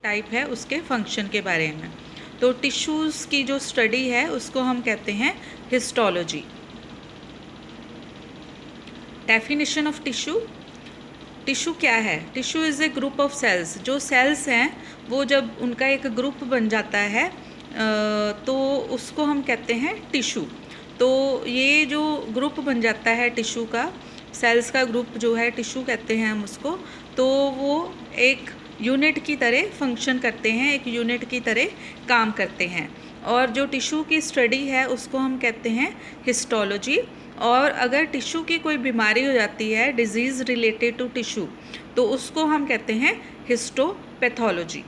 Type है उसके function के बारे में। तो टिश्यूज़ की जो स्टडी है उसको हम कहते हैं histology. Definition of tissue. Tissue क्या है? Tissue is a group of cells. जो सेल्स हैं वो जब उनका एक ग्रुप बन जाता है तो उसको हम कहते हैं टिश्यू। तो ये जो ग्रुप बन जाता है टिश्यू का, सेल्स का ग्रुप जो है टिश्यू कहते हैं हम उसको। तो वो एक यूनिट की तरह फंक्शन करते हैं, एक यूनिट की तरह काम करते हैं। और जो टिश्यू की स्टडी है उसको हम कहते हैं हिस्टोलॉजी। और अगर टिश्यू की कोई बीमारी हो जाती है, डिजीज़ रिलेटेड टू टिश्यू, तो उसको हम कहते हैं histopathology.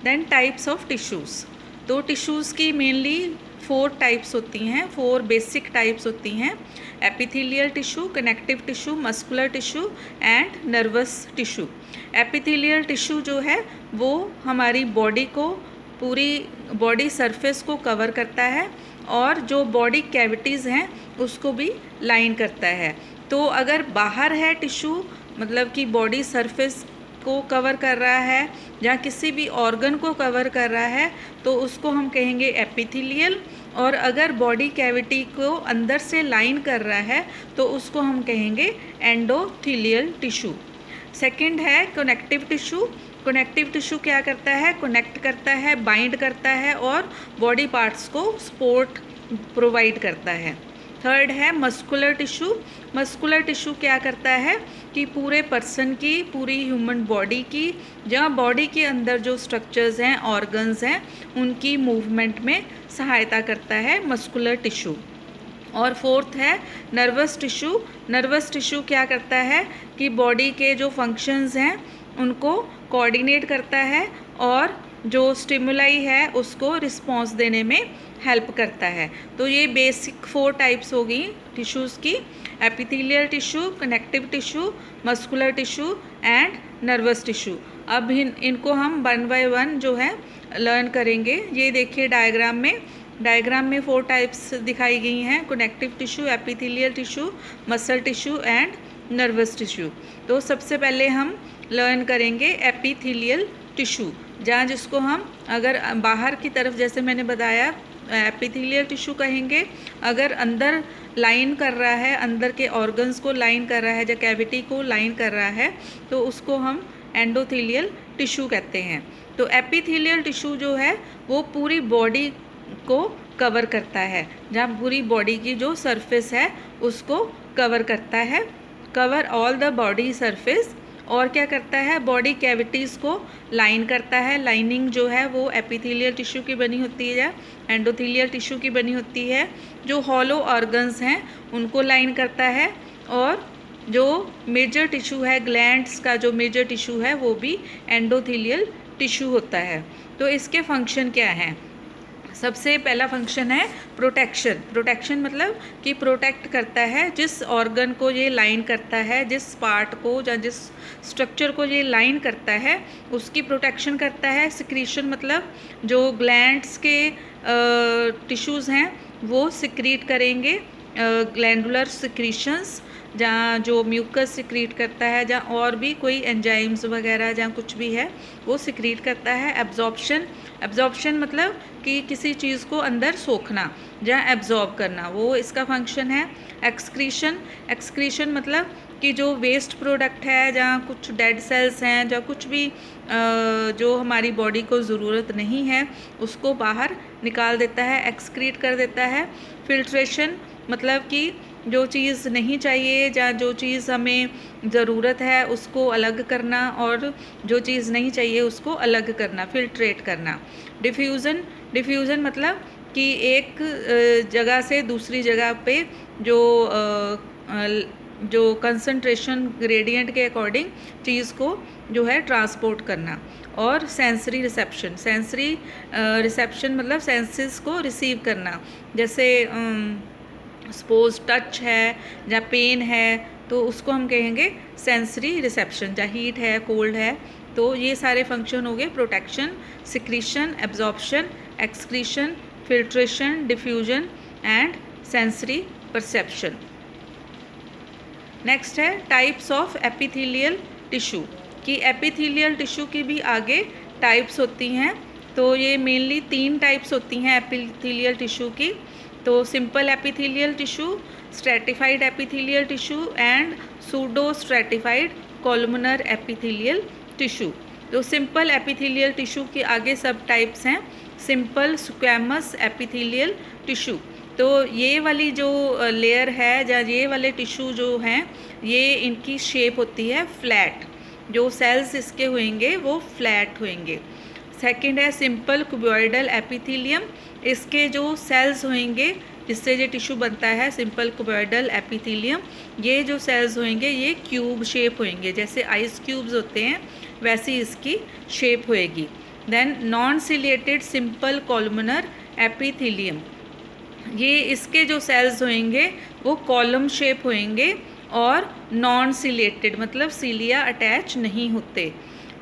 Then types of tissues. तो टिश्यूज़ की मेनली 4 टाइप्स होती हैं, 4 बेसिक टाइप्स होती हैं। Epithelial tissue, connective tissue, muscular tissue and nervous tissue. Epithelial tissue जो है वो हमारी बॉडी को, पूरी बॉडी सरफेस को कवर करता है और जो बॉडी कैविटीज़ हैं उसको भी लाइन करता है। तो अगर बाहर है टिश्यू, मतलब कि बॉडी सरफेस को कवर कर रहा है या किसी भी ऑर्गन को कवर कर रहा है, तो उसको हम कहेंगे एपिथेलियल। और अगर बॉडी कैविटी को अंदर से लाइन कर रहा है तो उसको हम कहेंगे एंडोथेलियल टिश्यू। सेकंड है कनेक्टिव टिश्यू। कनेक्टिव टिश्यू क्या करता है? कनेक्ट करता है, बाइंड करता है और बॉडी पार्ट्स को सपोर्ट प्रोवाइड करता है। थर्ड है मस्कुलर टिश्यू। मस्कुलर टिश्यू क्या करता है कि पूरे पर्सन की, पूरी ह्यूमन बॉडी की, या बॉडी के अंदर जो स्ट्रक्चर्स हैं, ऑर्गन्स हैं, उनकी मूवमेंट में सहायता करता है मस्कुलर टिश्यू। और फोर्थ है नर्वस टिश्यू। नर्वस टिश्यू क्या करता है कि बॉडी के जो फंक्शंस हैं उनको कोऑर्डिनेट करता है और जो स्टिमुलाई है उसको रिस्पॉन्स देने में हेल्प करता है। तो ये बेसिक 4 टाइप्स हो गई टिश्यूज़ की: epithelial tissue, connective tissue, muscular tissue and nervous tissue. अब इनको हम 1 बाय 1 जो है लर्न करेंगे। ये देखिए डायग्राम में 4 टाइप्स दिखाई गई हैं: connective tissue, epithelial tissue, muscle tissue and nervous tissue. तो सबसे पहले हम लर्न करेंगे एपिथेलियल टिश्यू, जहाँ जिसको हम अगर बाहर की तरफ, जैसे मैंने बताया, एपिथेलियल टिश्यू कहेंगे। अगर अंदर लाइन कर रहा है, अंदर के ऑर्गन्स को लाइन कर रहा है या कैविटी को लाइन कर रहा है, तो उसको हम एंडोथेलियल टिश्यू कहते हैं। तो एपिथेलियल टिश्यू जो है वो पूरी बॉडी को कवर करता है, जहाँ पूरी बॉडी की जो सरफेस है उसको कवर करता है, cover all the body surface. और क्या करता है? बॉडी कैविटीज़ को लाइन करता है। लाइनिंग जो है वो एपिथेलियल टिश्यू की बनी होती है या एंडोथेलियल टिश्यू की बनी होती है। जो हॉलो ऑर्गन्स हैं उनको लाइन करता है, और जो मेजर टिश्यू है, ग्लैंड्स का जो मेजर टिश्यू है, वो भी एंडोथेलियल टिश्यू होता है। तो इसके फंक्शन क्या हैं? सबसे पहला फंक्शन है प्रोटेक्शन। प्रोटेक्शन मतलब कि प्रोटेक्ट करता है, जिस ऑर्गन को ये लाइन करता है, जिस पार्ट को या जिस स्ट्रक्चर को ये लाइन करता है, उसकी प्रोटेक्शन करता है। सिक्रीशन मतलब जो ग्लैंड्स के टिश्यूज़ हैं वो सिक्रीट करेंगे ग्लैंडुलर सिक्रीशंस, जहाँ जो म्यूकस सिक्रीट करता है, जहाँ और भी कोई एंजाइम्स वगैरह जहाँ कुछ भी है वो सिक्रीट करता है। एब्जॉर्प्शन। एब्जॉर्प्शन मतलब कि किसी चीज़ को अंदर सोखना, जहाँ एब्जॉर्ब करना, वो इसका फंक्शन है। एक्सक्रीशन। एक्सक्रीशन मतलब कि जो वेस्ट प्रोडक्ट है, जहाँ कुछ डेड सेल्स हैं, जहाँ कुछ भी जो हमारी बॉडी को ज़रूरत नहीं है उसको बाहर निकाल देता है, एक्सक्रीट कर देता है। फिल्ट्रेशन मतलब कि जो चीज़ नहीं चाहिए या जो चीज़ हमें ज़रूरत है उसको अलग करना, और जो चीज़ नहीं चाहिए उसको अलग करना, फिल्ट्रेट करना। डिफ्यूज़न। डिफ्यूज़न मतलब कि एक जगह से दूसरी जगह पे जो कंसंट्रेशन ग्रेडियंट के अकॉर्डिंग चीज़ को जो है ट्रांसपोर्ट करना। और सेंसरी रिसेप्शन। सेंसरी रिसेप्शन मतलब सेंसेस को रिसीव करना, जैसे सपोज टच है या पेन है तो उसको हम कहेंगे सेंसरी रिसेप्शन। जहाँ हीट है, कोल्ड है, तो ये सारे फंक्शन हो गए: protection, secretion, absorption, excretion, filtration, diffusion and sensory perception. Next है टाइप्स ऑफ एपिथेलियल टिश्यू, कि एपिथेलियल टिश्यू की भी आगे टाइप्स होती हैं। तो ये मेनली 3 टाइप्स होती हैं एपिथेलियल टिश्यू की। तो simple epithelial tissue, stratified epithelial tissue and pseudo stratified columnar epithelial tissue. तो सिंपल एपिथेलियल टिश्यू के आगे सब टाइप्स हैं। सिंपल स्क्वैमस एपिथेलियल टिश्यू, तो ये वाली जो लेयर है या ये वाले टिश्यू जो हैं, ये इनकी शेप होती है फ्लैट, जो सेल्स इसके होंगे वो फ्लैट होंगे। सेकंड है सिंपल क्यूबॉइडल एपिथेलियम, इसके जो सेल्स होंगे जिससे ये टिश्यू बनता है सिंपल क्यूबॉइडल एपिथेलियम, ये जो सेल्स होंगे ये क्यूब शेप होंगे, जैसे आइस क्यूब्स होते हैं वैसी इसकी शेप होएगी। Then non ciliated simple columnar epithelium, ये इसके जो सेल्स होंगे वो कॉलम शेप होंगे और नॉन सिलिएटेड, मतलब सिलिया अटैच नहीं होते।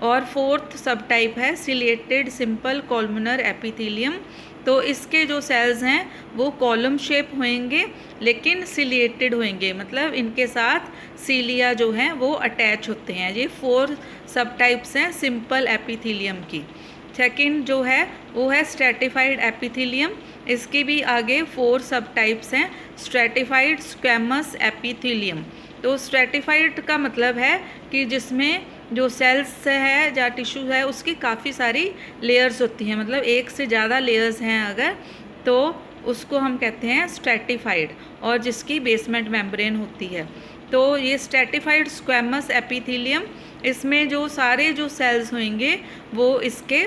और फोर्थ सब टाइप है सिलिएटेड सिंपल कॉलमनर एपिथेलियम, तो इसके जो सेल्स हैं वो कॉलम शेप होंगे लेकिन सिलिएटेड होंगे, मतलब इनके साथ सिलिया जो हैं वो अटैच होते हैं। ये 4 सब टाइप्स हैं सिंपल एपिथेलियम की। सेकंड जो है वो है स्ट्रेटिफाइड एपिथेलियम, इसके भी आगे 4 सब टाइप्स हैं। स्ट्रेटिफाइड स्क्वैमस एपिथेलियम, तो स्ट्रेटिफाइड का मतलब है कि जिसमें जो सेल्स है या टिश्यू है उसकी काफ़ी सारी लेयर्स होती हैं, मतलब एक से ज़्यादा लेयर्स हैं अगर, तो उसको हम कहते हैं स्ट्रेटिफाइड, और जिसकी बेसमेंट मेम्ब्रेन होती है। तो ये स्ट्रेटिफाइड स्क्वैमस एपिथेलियम, इसमें जो सारे जो सेल्स होंगे वो इसके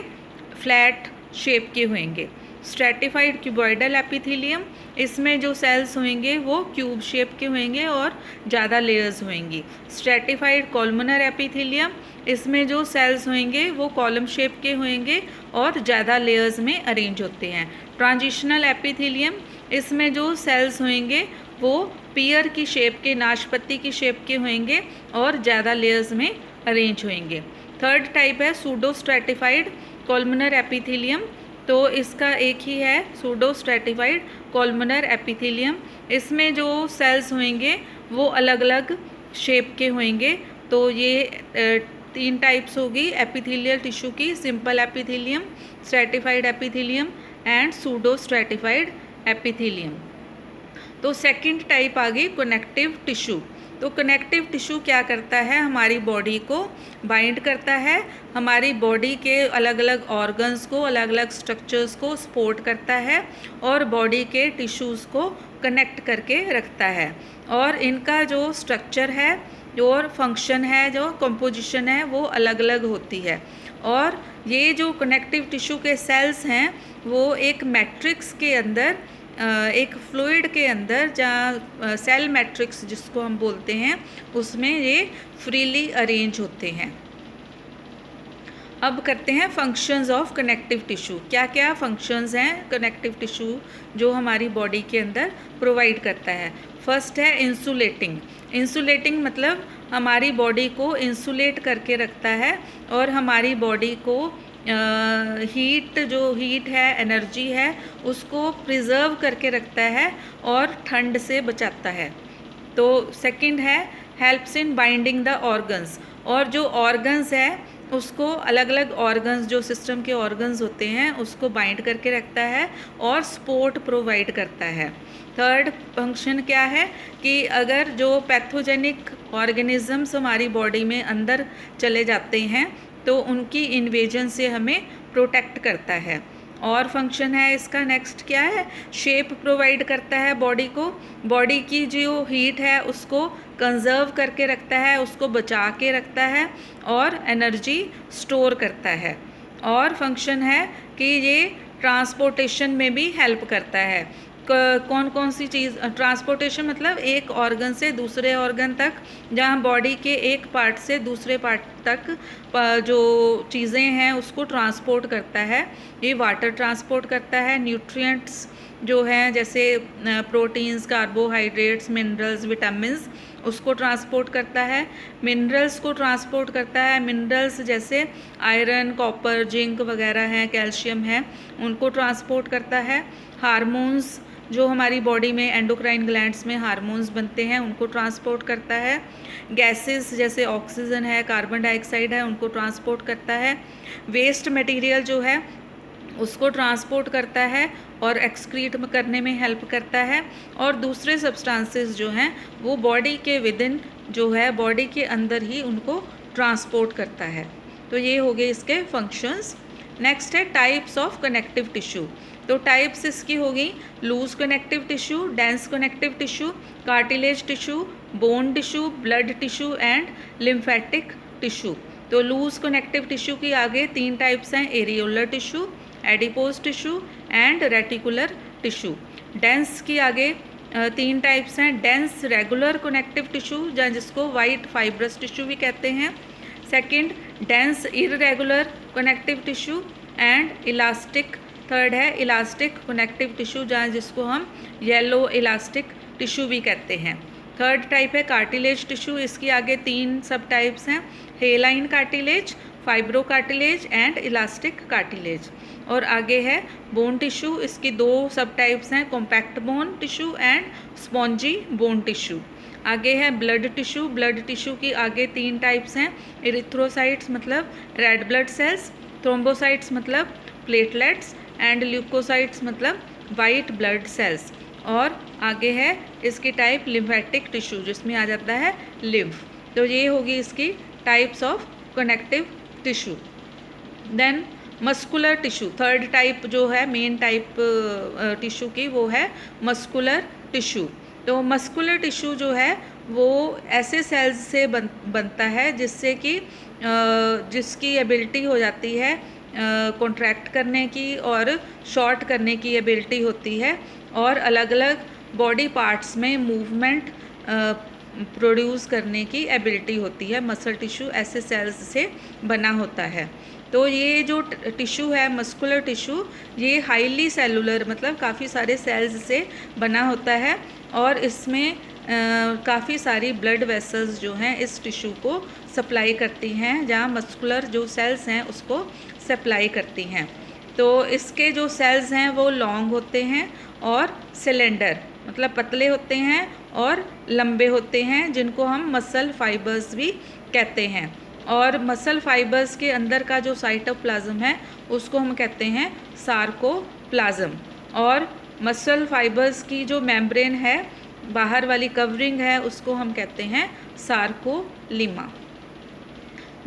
फ्लैट शेप के होंगे। स्ट्रेटिफाइड क्यूबॉइडल एपिथेलियम, इसमें जो सेल्स होंगे वो क्यूब शेप के होंगे और ज़्यादा लेयर्स होंगी। स्ट्रेटिफाइड कॉलमनर एपिथेलियम, इसमें जो सेल्स होंगे वो कॉलम शेप के होंगे और ज़्यादा लेयर्स में अरेंज होते हैं। ट्रांजिशनल एपिथेलियम, इसमें जो सेल्स होंगे वो पीयर की शेप के, नाशपत्ती की शेप के होंगे और ज़्यादा लेयर्स में अरेंज होंगे। थर्ड टाइप है सूडो स्ट्रेटिफाइड कॉलमनर एपिथेलियम, तो इसका एक ही है सूडो स्ट्रेटिफाइड कॉलमनर एपिथेलियम, इसमें जो सेल्स होंगे वो अलग अलग शेप के होंगे। तो ये 3 टाइप्स होगी एपिथेलियल टिश्यू की, simple epithelium, stratified epithelium and pseudo stratified epithelium. तो सेकंड टाइप आ गई कनेक्टिव टिश्यू। तो कनेक्टिव टिश्यू क्या करता है, हमारी बॉडी को बाइंड करता है, हमारी बॉडी के अलग अलग ऑर्गन्स को, अलग अलग स्ट्रक्चर्स को सपोर्ट करता है और बॉडी के टिश्यूज़ को कनेक्ट करके रखता है। और इनका जो स्ट्रक्चर है और फंक्शन है, जो कंपोजिशन है वो अलग अलग होती है। और ये जो कनेक्टिव टिश्यू के सेल्स हैं वो एक मैट्रिक्स के अंदर, एक फ्लूइड के अंदर, जहाँ सेल मैट्रिक्स जिसको हम बोलते हैं, उसमें ये फ्रीली अरेंज होते हैं। अब करते हैं फंक्शंस ऑफ कनेक्टिव टिश्यू। क्या क्या फंक्शंस हैं कनेक्टिव टिश्यू जो हमारी बॉडी के अंदर प्रोवाइड करता है। फर्स्ट है इंसुलेटिंग। इंसुलेटिंग मतलब हमारी बॉडी को इंसुलेट करके रखता है और हमारी बॉडी को हीट, जो हीट है, एनर्जी है, उसको प्रिजर्व करके रखता है और ठंड से बचाता है। तो सेकंड है helps in binding the organs, और जो ऑर्गन्स है उसको, अलग अलग ऑर्गन्स जो सिस्टम के ऑर्गन्स होते हैं उसको बाइंड करके रखता है और सपोर्ट प्रोवाइड करता है। थर्ड फंक्शन क्या है कि अगर जो पैथोजेनिक ऑर्गेनिजम्स हमारी बॉडी में अंदर चले जाते हैं तो उनकी इन्वेजन से हमें प्रोटेक्ट करता है। और फंक्शन है इसका नेक्स्ट क्या है, शेप प्रोवाइड करता है बॉडी को, बॉडी की जो हीट है उसको कंजर्व करके रखता है, उसको बचा के रखता है और एनर्जी स्टोर करता है। और फंक्शन है कि ये ट्रांसपोर्टेशन में भी हेल्प करता है। कौन कौन सी चीज़, ट्रांसपोर्टेशन मतलब एक ऑर्गन से दूसरे ऑर्गन तक, जहाँ बॉडी के एक पार्ट से दूसरे पार्ट तक जो चीज़ें हैं उसको ट्रांसपोर्ट करता है। ये वाटर ट्रांसपोर्ट करता है, न्यूट्रिएंट्स जो हैं जैसे प्रोटीन्स, कार्बोहाइड्रेट्स, मिनरल्स, विटामिन्स, उसको ट्रांसपोर्ट करता है। मिनरल्स को ट्रांसपोर्ट करता है, मिनरल्स जैसे आयरन, कॉपर, जिंक वगैरह हैं, कैल्शियम है, उनको ट्रांसपोर्ट करता है। हार्मोन्स जो हमारी बॉडी में एंडोक्राइन ग्लैंड्स में हार्मोन्स बनते हैं उनको ट्रांसपोर्ट करता है। गैसेस जैसे ऑक्सीजन है, कार्बन डाइऑक्साइड है, उनको ट्रांसपोर्ट करता है। वेस्ट मटेरियल जो है उसको ट्रांसपोर्ट करता है और एक्सक्रीट करने में हेल्प करता है। और दूसरे सब्सटेंसेस जो हैं वो बॉडी के विदिन जो है बॉडी के अंदर ही उनको ट्रांसपोर्ट करता है। तो ये हो गए इसके फंक्शंस। नेक्स्ट है टाइप्स ऑफ कनेक्टिव टिश्यू। तो टाइप्स इसकी होगी loose connective tissue, dense connective tissue, cartilage tissue, bone tissue, blood tissue and lymphatic tissue. तो लूज कनेक्टिव टिश्यू की आगे 3 टाइप्स हैं, areolar tissue, adipose tissue and reticular tissue. Dense की आगे 3 types हैं, डेंस रेगुलर कनेक्टिव टिश्यू जिसको white fibrous tissue भी कहते हैं। Second dense irregular connective tissue and elastic. Third है इलास्टिक कनेक्टिव टिश्यू जिसको हम येलो इलास्टिक टिश्यू भी कहते हैं। थर्ड टाइप है कार्टिलेज टिश्यू। इसकी आगे 3 सब टाइप्स हैं, hyaline cartilage, fibro cartilage and elastic cartilage. और आगे है बोन टिश्यू। इसकी 2 सब टाइप्स हैं, compact bone tissue and spongy bone tissue. आगे है ब्लड टिश्यू। ब्लड टिश्यू की आगे 3 टाइप्स हैं, इरिथ्रोसाइट्स मतलब रेड ब्लड सेल्स, थ्रोम्बोसाइट्स मतलब प्लेटलेट्स एंड ल्यूकोसाइट्स मतलब वाइट ब्लड सेल्स। और आगे है इसकी टाइप लिम्फेटिक टिश्यू जिसमें आ जाता है लिम्फ। तो ये होगी इसकी types of connective tissue. Then muscular tissue, third type जो है मेन टाइप टिश्यू की वो है मस्कुलर टिश्यू। तो मस्कुलर टिश्यू जो है वो ऐसे सेल्स से बनता है जिससे कि जिसकी एबिलिटी हो जाती है कॉन्ट्रैक्ट करने की और शॉर्ट करने की एबिलिटी होती है, और अलग अलग बॉडी पार्ट्स में मूवमेंट प्रोड्यूस करने की एबिलिटी होती है। मसल टिश्यू ऐसे सेल्स से बना होता है। तो ये जो टिश्यू है मस्कुलर टिश्यू ये हाईली सेलुलर मतलब काफ़ी सारे सेल्स से बना होता है, और इसमें काफ़ी सारी ब्लड वेसल्स जो हैं इस टिश्यू को सप्लाई करती हैं, जहाँ मस्कुलर जो सेल्स हैं उसको सप्लाई करती हैं। तो इसके जो सेल्स हैं वो लॉन्ग होते हैं और सिलेंडर मतलब पतले होते हैं और लंबे होते हैं, जिनको हम मसल फाइबर्स भी कहते हैं। और मसल फाइबर्स के अंदर का जो साइटोप्लाज्म है उसको हम कहते हैं सार्कोप्लाज्म। और मसल फाइबर्स की जो मेम्ब्रेन है बाहर वाली कवरिंग है उसको हम कहते हैं sarcolemma.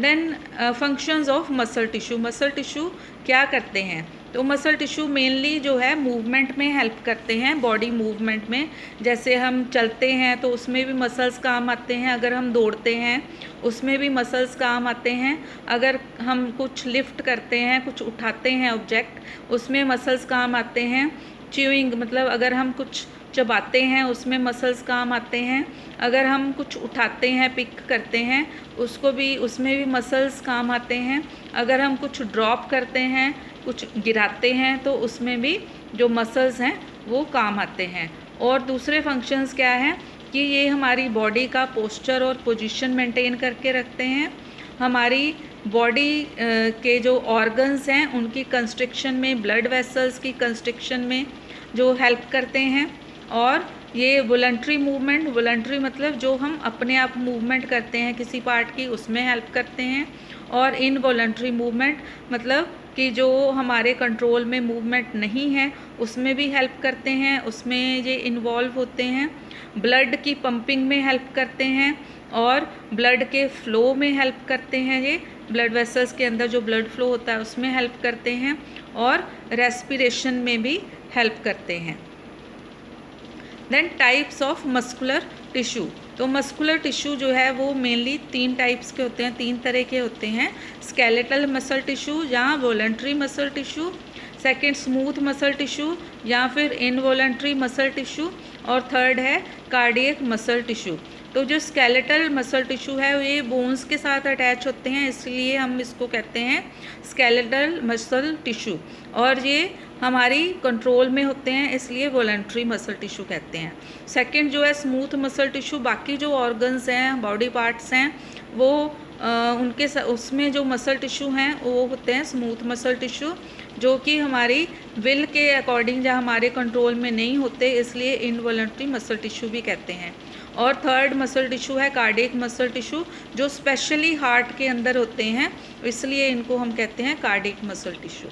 Then functions of muscle tissue. Muscle tissue क्या करते हैं? तो मसल टिश्यू मेनली जो है मूवमेंट में हेल्प करते हैं, बॉडी मूवमेंट में। जैसे हम चलते हैं तो उसमें भी मसल्स काम आते हैं, अगर हम दौड़ते हैं उसमें भी मसल्स काम आते हैं, अगर हम कुछ लिफ्ट करते हैं कुछ उठाते हैं ऑब्जेक्ट उसमें मसल्स काम आते हैं। च्यूइंग मतलब अगर हम कुछ चबाते हैं उसमें मसल्स काम आते हैं, अगर हम कुछ उठाते हैं पिक करते हैं उसमें भी मसल्स काम आते हैं, अगर हम कुछ ड्रॉप करते हैं कुछ गिराते हैं तो उसमें भी जो मसल्स हैं वो काम आते हैं। और दूसरे फंक्शंस क्या हैं कि ये हमारी बॉडी का पोस्चर और पोजीशन मेंटेन करके रखते हैं, हमारी बॉडी के जो ऑर्गन्स हैं उनकी कंस्ट्रिक्शन में, ब्लड वेसल्स की कंस्ट्रिक्शन में जो हेल्प करते हैं। और ये वॉलंटरी मूवमेंट, वॉलंटरी मतलब जो हम अपने आप मूवमेंट करते हैं किसी पार्ट की उसमें हेल्प करते हैं। और इनवॉलंटरी मूवमेंट मतलब कि जो हमारे कंट्रोल में मूवमेंट नहीं है उसमें भी हेल्प करते हैं, उसमें ये इन्वॉल्व होते हैं। ब्लड की पंपिंग में हेल्प करते हैं और ब्लड के फ्लो में हेल्प करते हैं, ये ब्लड वेसल्स के अंदर जो ब्लड फ्लो होता है उसमें हेल्प करते हैं, और रेस्पिरेशन में भी हेल्प करते हैं। Then types of muscular tissue. तो मस्कुलर टिश्यू जो है वो मेनली 3 टाइप्स के होते हैं, 3 तरह के होते हैं। स्केलेटल मसल टिश्यू या voluntary muscle tissue, second smooth muscle tissue या फिर इनवॉलंटरी मसल टिश्यू, और थर्ड है कार्डियक मसल टिश्यू। तो जो स्केलेटल मसल टिश्यू है ये बोन्स के साथ अटैच होते हैं, इसलिए हम इसको कहते हैं स्केलेटल मसल टिश्यू, और ये हमारी कंट्रोल में होते हैं इसलिए वॉलंटरी मसल टिश्यू कहते हैं। सेकंड जो है स्मूथ मसल टिश्यू, बाकी जो ऑर्गन्स हैं बॉडी पार्ट्स हैं वो उसमें जो मसल टिश्यू हैं वो होते हैं स्मूथ मसल टिश्यू, जो कि हमारी विल के अकॉर्डिंग या हमारे कंट्रोल में नहीं होते, इसलिए इनवॉलंटरी मसल टिश्यू भी कहते हैं। और थर्ड मसल टिश्यू है कार्डियक मसल टिश्यू, जो स्पेशली हार्ट के अंदर होते हैं, इसलिए इनको हम कहते हैं कार्डियक मसल टिश्यू।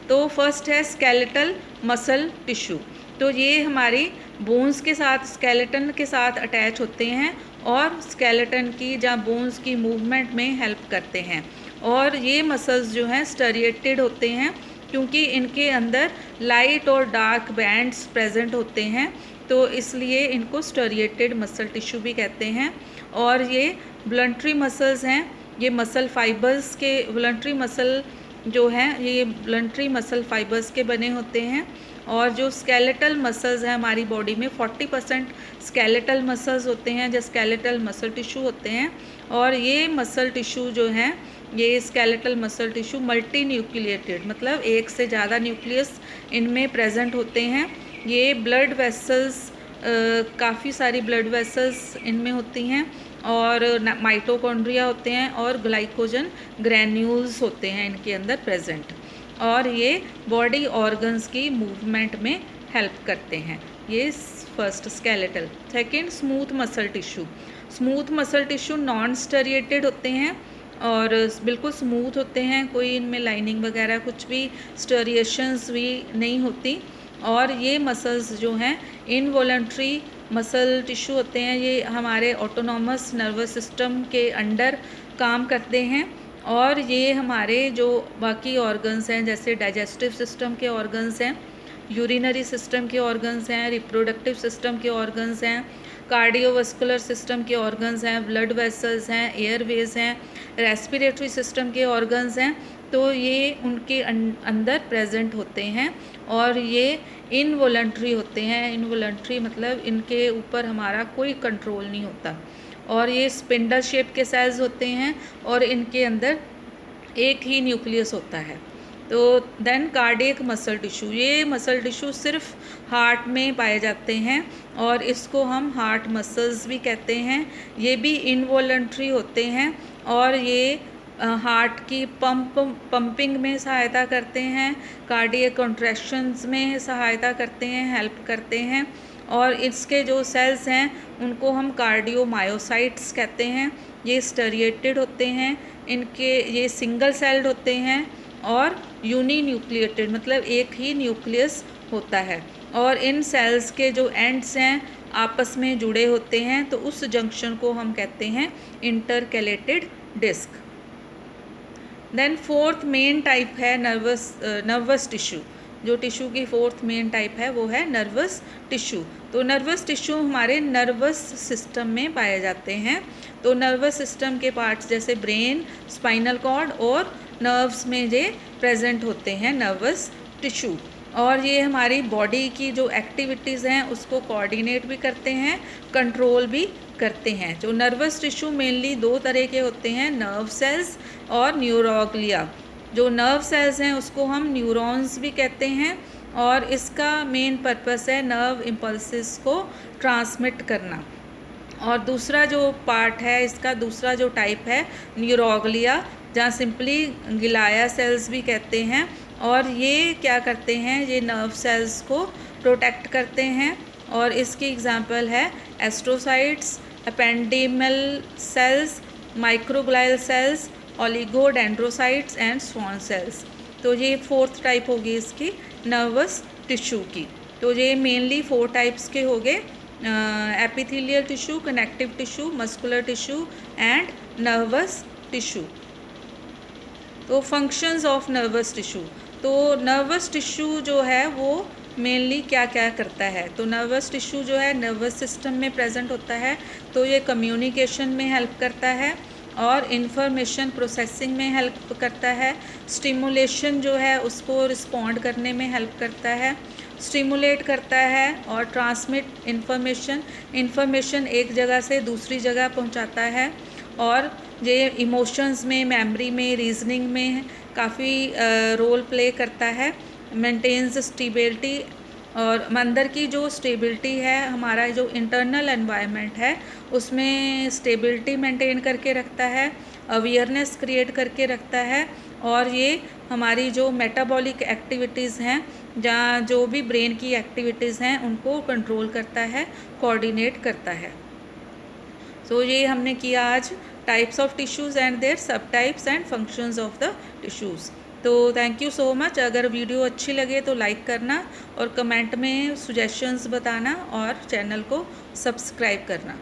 तो फर्स्ट है स्केलेटल मसल टिश्यू। तो ये हमारी बोन्स के साथ, स्केलेटन के साथ अटैच होते हैं और स्केलेटन की या बोन्स की मूवमेंट में हेल्प करते हैं। और ये मसल्स जो हैं स्टेरिएटेड होते हैं, क्योंकि इनके अंदर लाइट और डार्क बैंड्स प्रेजेंट होते हैं, तो इसलिए इनको स्टेरिएटेड मसल टिश्यू भी कहते हैं। और ये वॉलंटरी मसल्स हैं, ये मसल फाइबर्स के, वॉलंटरी मसल जो हैं ये वॉलंटरी मसल फाइबर्स के बने होते हैं। और जो स्केलेटल मसल्स हैं हमारी बॉडी में 40% स्केलेटल मसल्स होते हैं, जो स्केलेटल मसल टिश्यू होते हैं। और ये मसल टिश्यू जो हैं, ये skeletal muscle tissue multi nucleated, मतलब एक से ज़्यादा न्यूक्लियस इनमें प्रेजेंट होते हैं। ये ब्लड वेसल्स, काफ़ी सारी ब्लड वेसल्स इनमें होती हैं, और माइटोकॉन्ड्रिया होते हैं, और ग्लाइकोजन ग्रैन्यूल्स होते हैं इनके अंदर प्रेजेंट। और ये बॉडी ऑर्गन्स की मूवमेंट में हेल्प करते हैं। ये first skeletal. Second smooth muscle tissue. Smooth muscle tissue non striated होते हैं और बिल्कुल स्मूथ होते हैं, कोई इनमें लाइनिंग वगैरह कुछ भी स्टेरिएशंस भी नहीं होती। और ये मसल्स जो हैं इनवॉलंटरी मसल टिश्यू होते हैं, ये हमारे ऑटोनॉमस नर्वस सिस्टम के अंडर काम करते हैं। और ये हमारे जो बाकी ऑर्गन्स हैं, जैसे डाइजेस्टिव सिस्टम के ऑर्गन्स हैं, यूरिनरी सिस्टम के ऑर्गन्स हैं, रिप्रोडक्टिव सिस्टम के ऑर्गन्स हैं, कार्डियोवास्कुलर सिस्टम के ऑर्गन्स हैं, ब्लड वेसल्स हैं, एयरवेज हैं, रेस्पिरेटरी सिस्टम के ऑर्गन्स हैं, तो ये उनके अंदर प्रेजेंट होते हैं। और ये इनवॉलंटरी होते हैं। इनवॉलंटरी मतलब इनके ऊपर हमारा कोई कंट्रोल नहीं होता। और ये स्पिंडल शेप के सेल्स होते हैं और इनके अंदर एक ही न्यूक्लियस होता है। तो देन कार्डियक मसल टिश्यू, ये मसल टिश्यू सिर्फ हार्ट में पाए जाते हैं और इसको हम हार्ट मसल्स भी कहते हैं। ये भी इनवॉलंटरी होते हैं और ये हार्ट की पंपिंग में सहायता करते हैं, कार्डियक कॉन्ट्रैक्शंस में सहायता करते हैं, हेल्प करते हैं। और इसके जो सेल्स हैं उनको हम कार्डियोमायोसाइट्स कहते हैं। ये स्टेरिएटेड होते हैं, इनके ये सिंगल सेल्ड होते हैं और यूनी न्यूक्लिएटेड, मतलब एक ही न्यूक्लियस होता है। और इन सेल्स के जो एंड्स हैं आपस में जुड़े होते हैं, तो उस जंक्शन को हम कहते हैं intercalated disc. Then fourth main type है नर्वस टिश्यू। जो टिश्यू की फोर्थ मेन टाइप है वो है नर्वस टिश्यू। तो नर्वस टिश्यू हमारे नर्वस सिस्टम में पाए जाते हैं। तो नर्वस सिस्टम के पार्ट्स जैसे ब्रेन, स्पाइनल कॉर्ड और नर्व्स में ये प्रेजेंट होते हैं नर्वस टिश्यू। और ये हमारी बॉडी की जो एक्टिविटीज़ हैं उसको कोऑर्डिनेट भी करते हैं, कंट्रोल भी करते हैं। जो नर्वस टिश्यू मेनली दो तरह के होते हैं, नर्व सेल्स और न्यूरोग्लिया। जो नर्व सेल्स हैं उसको हम न्यूरॉन्स भी कहते हैं और इसका मेन पर्पस है नर्व इम्पल्सेस को ट्रांसमिट करना। और दूसरा जो पार्ट है इसका, दूसरा जो टाइप है न्यूरोग्लिया, जहाँ सिंपली गिलाया सेल्स भी कहते हैं। और ये क्या करते हैं, ये नर्व सेल्स को प्रोटेक्ट करते हैं। और इसकी एग्जांपल है astrocytes, ependymal cells, microglial cells, oligodendrocytes and Schwann cells. तो ये फोर्थ टाइप होगी इसकी नर्वस टिश्यू की। तो ये मेनली 4 टाइप्स के हो गए, epithelial tissue, connective tissue, muscular tissue and nervous tissue. तो फंक्शंस ऑफ नर्वस टिश्यू। तो नर्वस टिश्यू जो है वो मेनली क्या क्या करता है, तो नर्वस टिश्यू जो है नर्वस सिस्टम में प्रेजेंट होता है, तो ये कम्युनिकेशन में हेल्प करता है और इंफॉर्मेशन प्रोसेसिंग में हेल्प करता है, स्टिमुलेशन जो है उसको रिस्पॉन्ड करने में हेल्प करता है, स्टिमुलेट करता है और ट्रांसमिट इंफॉर्मेशन एक जगह से दूसरी जगह पहुंचाता है। और ये इमोशंस में, मेमोरी में, रीजनिंग में काफ़ी रोल प्ले करता है, मेंटेन्स स्टेबिलिटी। और अंदर की जो स्टेबिलिटी है, हमारा जो इंटरनल एनवायरनमेंट है उसमें स्टेबिलिटी मेंटेन करके रखता है। अवेयरनेस क्रिएट करके रखता है, और ये हमारी जो मेटाबॉलिक एक्टिविटीज़ हैं, जहाँ जो भी ब्रेन की एक्टिविटीज़ हैं उनको कंट्रोल करता है, कोऑर्डिनेट करता है। सो ये हमने किया आज types of tissues and their subtypes and functions of the tissues. तो थैंक यू सो मच। अगर वीडियो अच्छी लगे तो लाइक करना और कमेंट में सजेशंस बताना और चैनल को सब्सक्राइब करना।